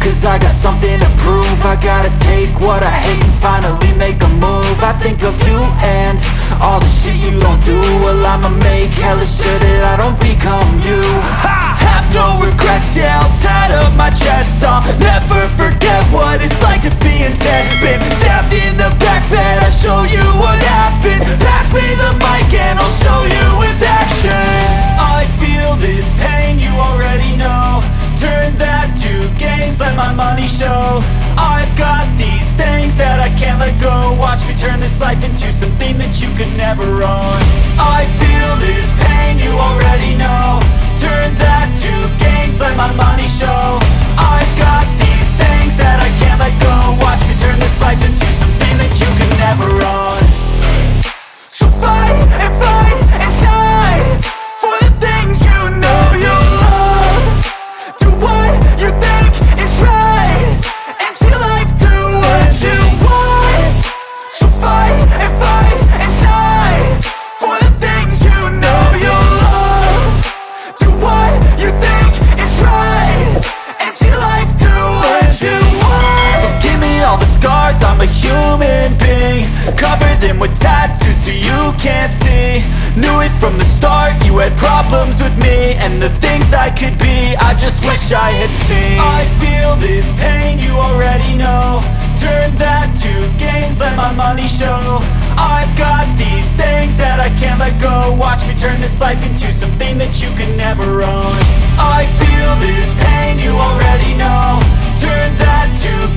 cause I got something to prove. I gotta take what I hate and finally make a move. I think of you and all the shit you don't do. Well, I'ma make hella sure that I don't become you. I have no regrets, yeah, I'll tie up my chest. I'll never forget what it's like to be in debt. Been stabbed in the back bed, I'll show you what happens. Pass me the mic and I'll show you with action. I feel this pain, you already know. Turn that to gains, let my money show. I've got these things that I can't let go. Watch me turn this life into something that you could never own. I feel this pain, you already know. Turn that to gains, let my money show. I've got these things that I can't let go. Watch me turn this life into something that you could never own. So fight and die for the things you know you love. Do what you think is right and see life do what you want. So fight and die for the things you know you love. Do what you think is right and see life do what you want. So give me all the scars, I'm a human being. Cover them with tattoos so you can't see. Knew it from the start, you had problems with me and the things I could be, I just wish I had seen. I feel this pain, you already know. Turn that to gains, let my money show. I've got these things that I can't let go. Watch me turn this life into something that you could never own. I feel this pain, you already know. Turn that to